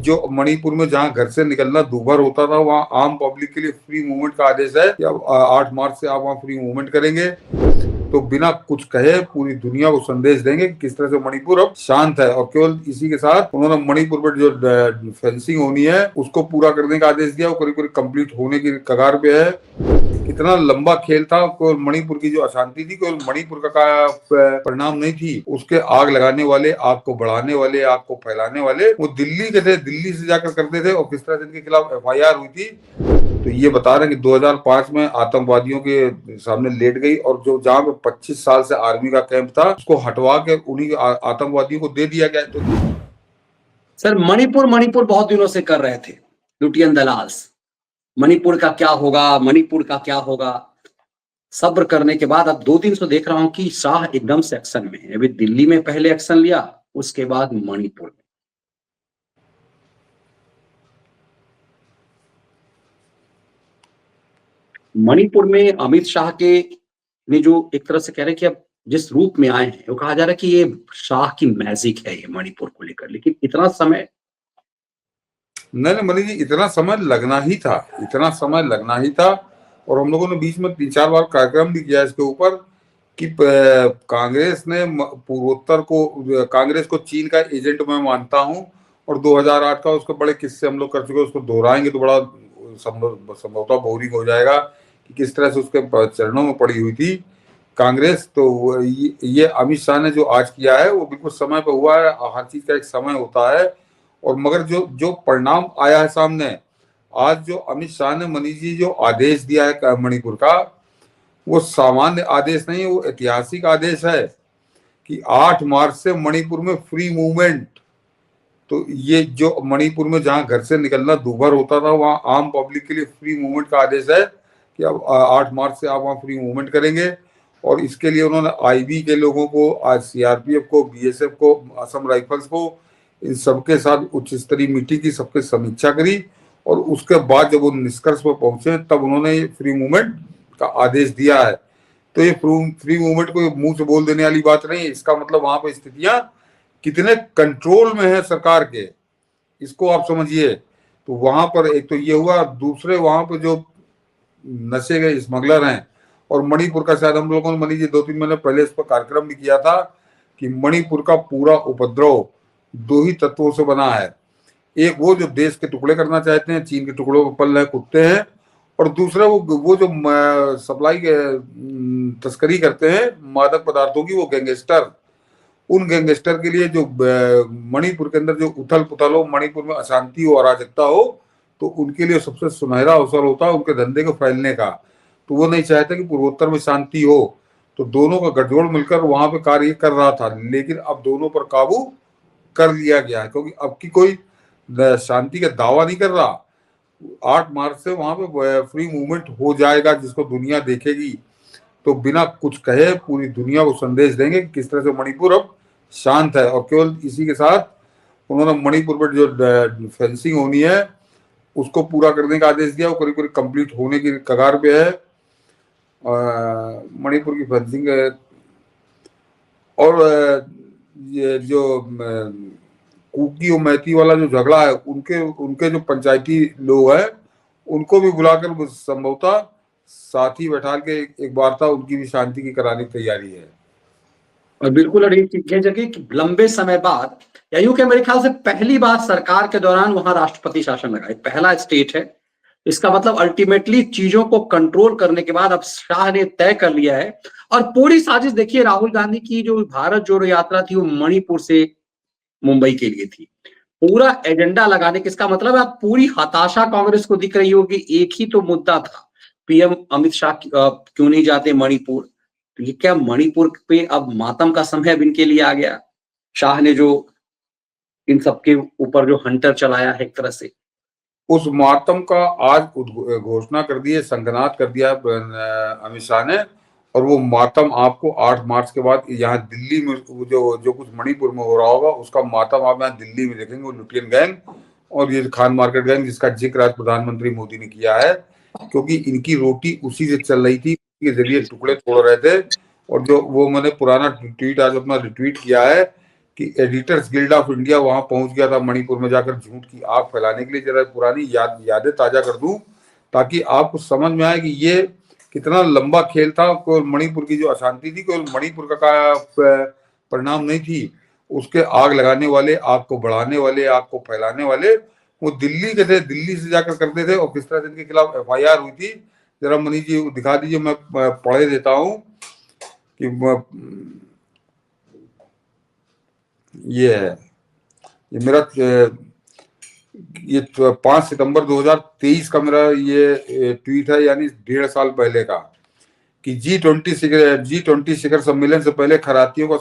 जो मणिपुर में जहां घर से निकलना दूभर होता था, वहां आम पब्लिक के लिए फ्री मूवमेंट का आदेश है कि अब 8 मार्च से आप वहां फ्री मूवमेंट करेंगे। तो बिना कुछ कहे पूरी दुनिया को संदेश देंगे कि किस तरह से मणिपुर अब शांत है। और केवल इसी के साथ उन्होंने मणिपुर पर जो फेंसिंग होनी है उसको पूरा करने का आदेश दिया। वो करीब करीब कंप्लीट होने की कगार पे है। कितना लंबा खेल था। केवल मणिपुर की जो अशांति थी केवल मणिपुर का परिणाम नहीं थी, उसके आग लगाने वाले, आग को बढ़ाने वाले, आग को फैलाने वाले वो दिल्ली के थे। दिल्ली से जाकर करते थे और किस तरह से इनके खिलाफ FIR हुई थी। तो ये बता रहे हैं कि 2005 में आतंकवादियों के सामने लेट गई और जो जहां पे 25 साल से आर्मी का कैंप था उसको हटवा के उन्हीं आतंकवादियों को दे दिया गया। तो सर मणिपुर बहुत दिनों से कर रहे थे लुटियन दलाल्स। मणिपुर का क्या होगा, मणिपुर का क्या होगा, सब्र करने के बाद अब 2 दिन से देख रहा हूं कि शाह एकदम से एक्शन में है। अभी दिल्ली में पहले एक्शन लिया, उसके बाद मणिपुर में। मणिपुर में अमित शाह के ने जो एक तरह से कह रहे हैं कि अब जिस रूप में आए हैं वो कहा जा रहा है कि ये शाह की मैजिक है ये मणिपुर को लेकर। लेकिन इतना समय नहीं मनीष जी, इतना समय लगना ही था, इतना समय लगना ही था। और हम लोगों ने बीच में 3-4 बार कार्यक्रम भी किया इसके ऊपर कि कांग्रेस ने पूर्वोत्तर को, कांग्रेस को चीन का एजेंट मैं मानता हूं। और 2008 का उसके बड़े किस्से हम लोग कर चुके, उसको दोहराएंगे तो बड़ा संभवतः बोरिंग हो जाएगा कि किस तरह से उसके चरणों में पड़ी हुई थी कांग्रेस। तो ये अमित शाह ने जो आज किया है वो बिल्कुल समय पर हुआ है। हर चीज का एक समय होता है। और मगर जो जो परिणाम आया है सामने, आज जो अमित शाह ने मनीष जी जो आदेश दिया है मणिपुर का, वो सामान्य आदेश नहीं है, वो ऐतिहासिक आदेश है कि 8 मार्च से मणिपुर में फ्री मूवमेंट। तो ये जो मणिपुर में जहां घर से निकलना दूभर होता था, वहां आम पब्लिक के लिए फ्री मूवमेंट का आदेश है कि अब 8 मार्च से आप वहां फ्री मूवमेंट करेंगे। और इसके लिए उन्होंने IB के लोगों को, आज CRPF को, BSF को, असम राइफल्स को, इन सबके साथ उच्च स्तरीय मीटिंग की, सबके समीक्षा करी। और उसके बाद जब वो निष्कर्ष पर पहुंचे तब उन्होंने ये फ्री मूवमेंट का आदेश दिया है। तो ये फ्री मूवमेंट को मुंह से बोल देने वाली बात नहीं है। इसका मतलब वहां पर स्थितियां कितने कंट्रोल में है सरकार के, इसको आप समझिए। तो वहां पर एक तो ये हुआ, दूसरे वहां पर जो नशे के स्मगलर हैं। और मणिपुर का शायद हम लोगों ने मणि जी 2-3 महीने पहले इस पर कार्यक्रम भी किया था कि मणिपुर का पूरा उपद्रव 2 ही तत्वों से बना है। एक वो जो देश के टुकड़े करना चाहते हैं, चीन के टुकड़ों पर पल रहे कुत्ते हैं। और दूसरा वो जो सप्लाई तस्करी करते हैं मादक पदार्थों की, वो गैंगस्टर। उन गैंगस्टर के लिए जो मणिपुर के अंदर जो उथल पुथल हो, मणिपुर में अशांति हो, अराजकता हो, तो उनके लिए सबसे सुनहरा अवसर होता है उनके धंधे को फैलने का। तो वो नहीं चाहते कि पूर्वोत्तर में शांति हो। तो दोनों का गठजोड़ मिलकर वहां पे कार्य कर रहा था। लेकिन अब दोनों पर काबू कर लिया गया है, क्योंकि अब की कोई शांति का दावा नहीं कर रहा। 8 मार्च से वहां पे फ्री मूवमेंट हो जाएगा, जिसको दुनिया देखेगी। तो बिना कुछ कहे पूरी दुनिया को संदेश देंगे कि किस तरह से मणिपुर अब शांत है। और केवल इसी के साथ उन्होंने मणिपुर पर जो फेंसिंग होनी है उसको पूरा करने का आदेश दिया। वो करीब करीब कंप्लीट होने की कगार पे है मणिपुर की फेंसिंग। और ये जो कुकी और मैती वाला जो झगड़ा है, उनके जो पंचायती लोग हैं उनको भी बुलाकर संभवतः साथ ही बैठा के एक वार्ता उनकी भी शांति की कराने की तैयारी है। और बिल्कुल जगह लंबे समय बाद, या यूं कि मेरे ख्याल से पहली बार सरकार के दौरान वहां राष्ट्रपति शासन लगा, पहला स्टेट है। इसका मतलब अल्टीमेटली चीजों को कंट्रोल करने के बाद अब शाह ने तय कर लिया है। और पूरी साजिश देखिए, राहुल गांधी की जो भारत जोड़ो यात्रा थी वो मणिपुर से मुंबई के लिए थी। पूरा एजेंडा लगाने के, इसका मतलब है अब पूरी हताशा कांग्रेस को दिख रही होगी। एक ही तो मुद्दा था, PM अमित शाह क्यों नहीं जाते मणिपुर। तो ये क्या मणिपुर पे अब मातम का समय अब इनके लिए आ गया। शाह ने जो इन सबके ऊपर जो हंटर चलाया है एक तरह से, उस मातम का आज घोषणा कर दी है, संगनाद कर दिया अमित शाह ने। और वो मातम आपको 8 मार्च के बाद यहाँ दिल्ली में जो कुछ मणिपुर में हो रहा होगा उसका मातम आप यहाँ दिल्ली में देखेंगे। वो लुटियन गैंग और ये खान मार्केट गैंग, जिसका जिक्र आज प्रधानमंत्री मोदी ने किया है, क्योंकि इनकी रोटी उसी से चल रही थी, के जरिए टुकड़े तोड़ रहे थे। और जो वो मैंने पुराना ट्वीट आज अपना रिट्वीट किया है कि एडिटर्स गिल्ड ऑफ इंडिया वहां पहुंच गया था मणिपुर में जाकर झूठ की आग फैलाने के लिए। जरा पुरानी यादें ताजा कर दूं ताकि आपको समझ में आए कि ये कितना लंबा खेल था। कोई मणिपुर की जो अशांति थी, कोई मणिपुर का परिणाम नहीं थी। उसके आग लगाने वाले, आग को बढ़ाने वाले, आग को फैलाने वाले वो दिल्ली के थे, दिल्ली से जाकर करते थे। और किस तरह से इनके खिलाफ FIR हुई थी, जरा मनीष जी दिखा दीजिए, मैं पढ़े देता हूं कि ये है, ये मेरा ये 5 सितंबर 2023 का मेरा ये ट्वीट है, यानी 1.5 साल पहले का, कि G20 शिखर सम्मेलन से पहले खरातियों का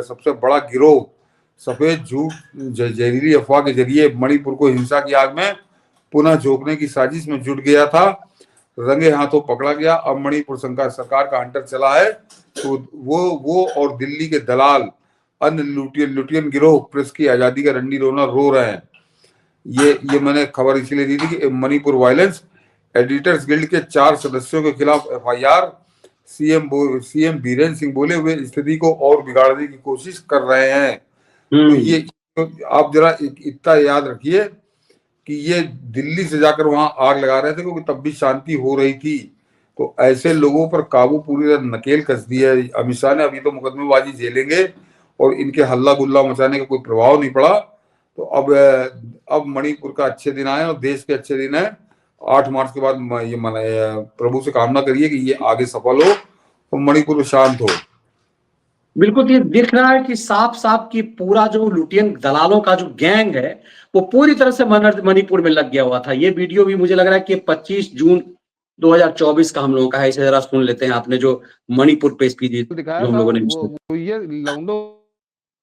सबसे बड़ा गिरोह सफेद झूठ जहरीली अफवाह के जरिए मणिपुर को हिंसा की आग में पुनः झोंकने की साजिश में जुट गया था। रंगे हाथों पकड़ा गया। अब मणिपुर सरकार का हंटर चला है। तो वो और दिल्ली के दलाल, अन्य लुटियन गिरोह प्रेस की आजादी का रंडी रोना रो रहे हैं। ये मैंने खबर इसलिए दी थी कि मणिपुर वायलेंस एडिटर्स गिल्ड के 4 सदस्यों के खिलाफ FIR। सीएम बीरेन सिंह बोले हुए स्थिति को और बिगाड़ने की कोशिश कर रहे हैं। तो ये तो आप जरा इतना याद रखिए कि ये दिल्ली से जाकर वहां आग लगा रहे थे, क्योंकि तब भी शांति हो रही थी। तो ऐसे लोगों पर काबू पूरी तरह नकेल कस दी है अमित शाह ने। अभी तो मुकदमेबाजी झेलेंगे और इनके हल्ला गुल्ला मचाने का कोई प्रभाव नहीं पड़ा। तो अब मणिपुर का अच्छे दिन आए और देश के अच्छे दिन है। 8 मार्च के बाद ये प्रभु से कामना करिए कि ये आगे सफल हो और मणिपुर शांत हो। बिल्कुल, ये दिख रहा है कि साफ साफ कि पूरा जो लुटियन दलालों का जो गैंग है वो पूरी तरह से मणिपुर में लग गया हुआ था। ये वीडियो भी मुझे लग रहा है कि 25 जून 2024 का हम लोगों का है। इसे जरा सुन लेते हैं। आपने जो मणिपुर पे स्पीच दिखाया जो हम था, लोगों ने वो ये लौंडों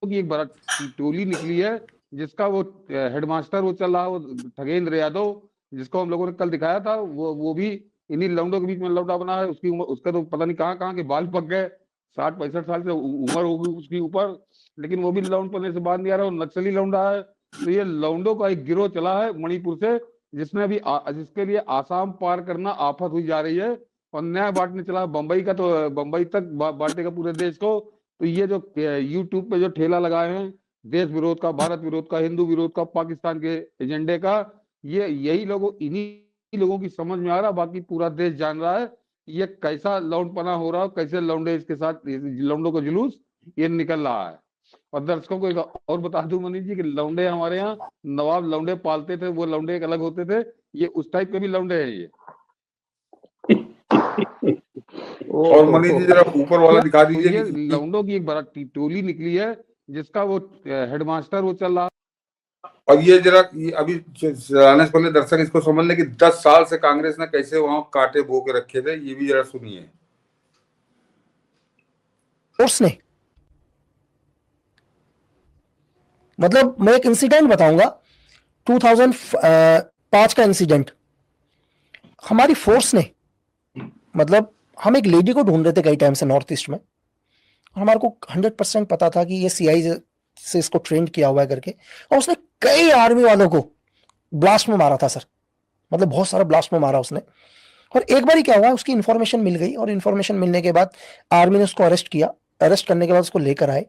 की एक बड़ा टोली निकली है, जिसका वो हेडमास्टर वो चल रहा है, वो ठगेंद्र यादव, जिसको हम लोगों ने कल दिखाया था। वो भी इन्हीं लौंडों के बीच में लौंडा बना है। उसकी उम्र, उसका तो पता नहीं कहाँ के बाल पक गए। 60-65 साल से उम्र होगी उसकी ऊपर, लेकिन वो भी लौंड पने से बाहर नहीं आ रहा। वो नक्सली लौंडा है। तो ये लौंडों का एक गिरोह चला है मणिपुर से, जिसके लिए आसाम पार करना आफत हुई जा रही है और न्याय बांटने चला बंबई का, तो बंबई तक बांटेगा पूरे देश को। तो ये जो यूट्यूब पे जो ठेला लगाए हैं देश विरोध का, भारत विरोध का, हिंदू विरोध का, पाकिस्तान के एजेंडे का, इन्हीं लोगों की समझ में आ रहा। बाकी पूरा देश जान रहा है ये कैसा लौंडपना हो रहा है, कैसे लौंडे इसके साथ, लौंडों का जुलूस ये निकल रहा है। और दर्शकों को एक और बता दूं मनीष जी कि लौंडे हमारे यहाँ नवाब लौंडे पालते थे, वो लौंडे एक अलग होते थे। ये उस टाइप के भी लौंडे हैं ये। और मनीष जी जरा ऊपर वाला दिखा दीजिए। ये लौंडों की एक बड़ा टोली निकली है, जिसका वो हेडमास्टर वो चल रहा। और ये जरा अभी चलाने से पहले दर्शक इसको समझ ले कि 10 साल से कांग्रेस ने कैसे वहां कांटे बो के रखे थे। ये भी जरा सुनिए। उसने मतलब मैं एक इंसिडेंट बताऊंगा, 2005 का इंसिडेंट। हमारी फोर्स ने, मतलब हम एक लेडी को ढूंढ रहे थे कई टाइम से नॉर्थ ईस्ट में, और हमारे को 100% पता था कि ये CI से इसको ट्रेन किया हुआ है करके, और उसने कई आर्मी वालों को ब्लास्ट में मारा था सर। मतलब बहुत सारा ब्लास्ट में मारा उसने। और एक बार ही क्या हुआ, उसकी इंफॉर्मेशन मिल गई, और इंफॉर्मेशन मिलने के बाद आर्मी ने उसको अरेस्ट किया। अरेस्ट करने के बाद उसको लेकर आए,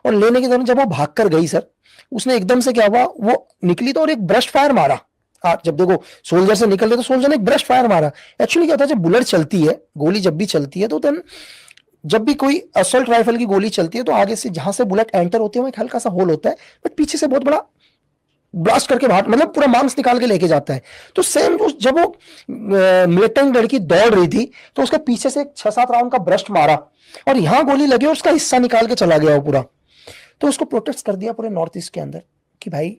और लेने के दौरान जब वो भाग कर गई सर, उसने एकदम से क्या हुआ, वो निकली तो और एक ब्रस्ट फायर मारा। जब देखो सोल्जर से निकल रहे तो सोल्जर ने एक ब्रस्ट फायर मारा। एक्चुअली क्या होता है, जब बुलेट चलती है, गोली जब भी चलती है, तो देन जब भी कोई असॉल्ट राइफल की गोली चलती है तो आगे से जहां से बुलेट एंटर होती है वहां एक हल्का सा होल होता है, बट पीछे से बहुत बड़ा ब्लास्ट करके बाहर, मतलब पूरा मांस निकाल के लेके जाता है। तो सेम जब वो मिलिटेंट लड़की दौड़ रही थी तो उसके पीछे से 6-7 राउंड का ब्रस्ट मारा, और यहां गोली लगी और उसका हिस्सा निकाल के चला गया वो पूरा। तो उसको प्रोटेस्ट कर दिया पूरे नॉर्थ ईस्ट के अंदर कि भाई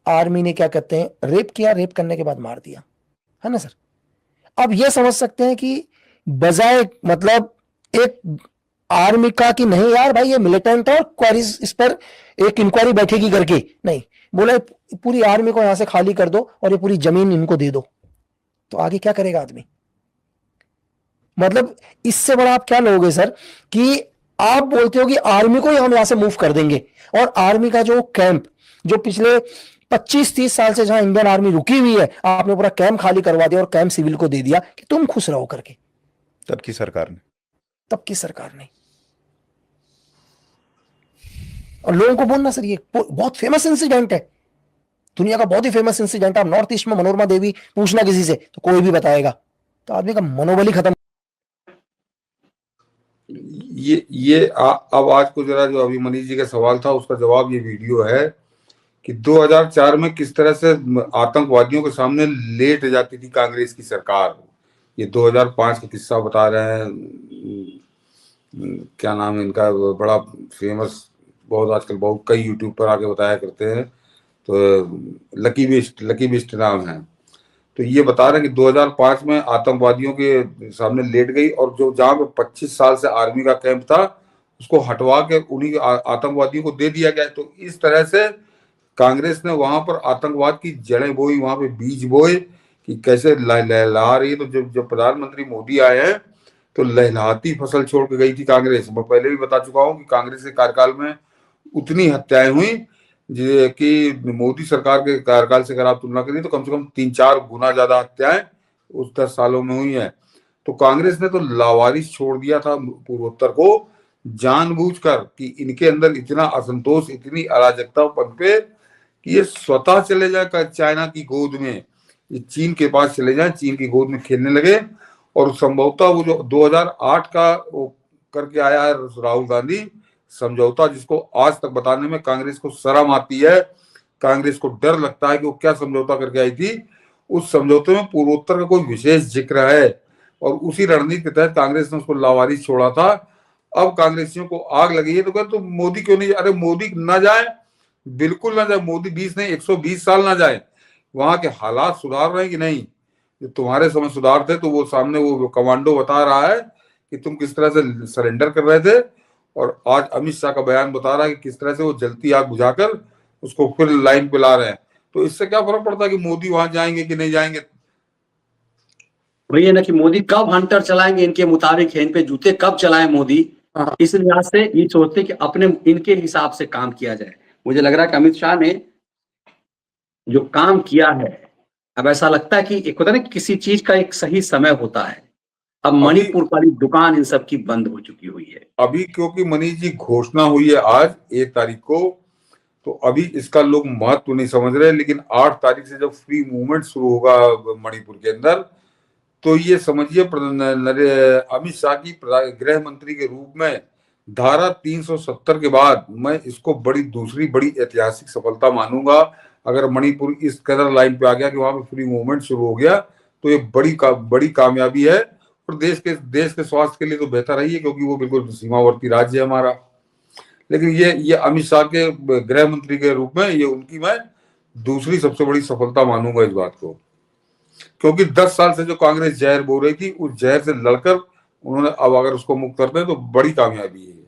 आर्मी ने क्या कहते हैं, रेप किया, रेप करने के बाद मार दिया, है ना सर। अब ये समझ सकते हैं कि बजाय मतलब एक आर्मी का कि नहीं यार भाई ये मिलिटेंट है और क्वारीज इस पर एक इंक्वायरी बैठेगी करके, नहीं, बोला पूरी आर्मी को यहां से खाली कर दो और ये पूरी जमीन इनको दे दो। तो आगे क्या करेगा आदमी। मतलब इससे बड़ा आप क्या लोगे सर कि आप बोलते हो कि आर्मी को ही हम यहां से मूव कर देंगे, और आर्मी का जो कैंप जो पिछले 25-30 साल से जहां इंडियन आर्मी रुकी हुई है, आपने पूरा कैंप खाली करवा दिया और कैंप सिविल को दे दिया कि तुम खुश रहो करके। तब की सरकार ने और लोगों को बोलना सर ये बहुत फेमस इंसिडेंट है, दुनिया का बहुत ही फेमस इंसिडेंट है। आप नॉर्थ ईस्ट में मनोरमा देवी पूछना किसी से तो कोई भी बताएगा, तो आदमी का मनोबल ही खत्म। अब आज को जरा जो अभी मनीष जी का सवाल था उसका जवाब ये वीडियो है कि 2004 में किस तरह से आतंकवादियों के सामने लेट जाती थी कांग्रेस की सरकार। ये 2005 का किस्सा बता रहे हैं, क्या नाम है इनका, बड़ा फेमस, बहुत आजकल बहुत कई यूट्यूब पर आके बताया करते हैं, तो लकी बिस्ट नाम है। तो ये बता रहे हैं कि 2005 में आतंकवादियों के सामने लेट गई और जो जहां पे 25 साल से आर्मी का कैंप था उसको हटवा के उन्हीं आतंकवादियों को दे दिया गया। तो इस तरह से कांग्रेस ने वहां पर आतंकवाद की जड़ें बोई, वहां पे बीज बोए कि कैसे लहला रही है। तो जब प्रधानमंत्री मोदी आए हैं तो लहलाती फसल छोड़ के गई थी कांग्रेस। मैं पहले भी बता चुका हूं कि कांग्रेस के कार्यकाल में उतनी हत्याएं हुई कि मोदी सरकार के कार्यकाल से अगर आप तुलना करें तो कम से कम 3-4 गुना ज्यादा हत्याएं उस 10 सालों में हुई हैं। तो कांग्रेस ने तो लावारिस छोड़ दिया था पूर्वोत्तर को जानबूझकर कि इनके अंदर इतना असंतोष, इतनी अराजकता पनपे कि ये स्वतः चले जाए चाइना की गोद में, ये चीन के पास चले जाए, चीन की गोद में खेलने लगे। और संभवतः वो जो 2008 का वो करके आया है राहुल गांधी समझौता, जिसको आज तक बताने में कांग्रेस को शर्म आती है, कांग्रेस को डर लगता है कि वो क्या समझौता करके आई थी। उस समझौते में पूर्वोत्तर का कोई विशेष जिक्र है और उसी रणनीति के तहत कांग्रेस ने उसको लावारिस छोड़ा था। अब कांग्रेसियों को आग लगी है तो कहते तो मोदी क्यों नहीं, अरे मोदी ना जाए, बिल्कुल ना जाए, मोदी 20 नहीं 120 साल ना जाए। वहां के हालात सुधार रहे हैं कि नहीं? जो तुम्हारे समय सुधार थे तो वो सामने वो कमांडो बता रहा है कि तुम किस तरह से सरेंडर कर रहे थे, और आज अमित शाह का बयान बता रहा है कि किस तरह से वो जलती आग बुझाकर उसको फिर लाइन पे ला रहे हैं। तो इससे क्या फर्क पड़ता है कि मोदी वहां जाएंगे कि नहीं जाएंगे? वही है ना कि मोदी कब हंटर चलाएंगे इनके मुताबिक है, इन पे जूते कब चलाएं मोदी, इस लिहाज से ये सोचते कि अपने इनके हिसाब से काम किया जाए। मुझे लग रहा है कि अमित शाह ने जो काम किया है, अब ऐसा लगता है कि एक होता है ना किसी चीज का एक सही समय होता है। अब मणिपुर वाली दुकान इन सब की बंद हो चुकी हुई है अभी, क्योंकि मनीष जी घोषणा हुई है आज 1 तारीख को, तो अभी इसका लोग महत्व नहीं समझ रहे। लेकिन 8 तारीख से जब फ्री मूवमेंट शुरू होगा मणिपुर के अंदर, तो ये समझिए अमित शाह की गृह मंत्री के रूप में धारा 370 के बाद मैं इसको दूसरी बड़ी ऐतिहासिक सफलता मानूंगा। अगर मणिपुर इस कदर लाइन पे आ गया कि वहां पे फ्री मूवमेंट शुरू हो गया तो ये बड़ी कामयाबी है और देश के स्वास्थ्य के लिए तो बेहतर है, क्योंकि वो बिल्कुल सीमावर्ती राज्य है हमारा। लेकिन ये अमित शाह के गृह मंत्री के रूप में ये उनकी मैं दूसरी सबसे बड़ी सफलता मानूंगा इस बात को, क्योंकि 10 साल से जो कांग्रेस जहर बो रही थी उस जहर से लड़कर उन्होंने अब अगर उसको मुक्त करते हैं तो बड़ी कामयाबी है।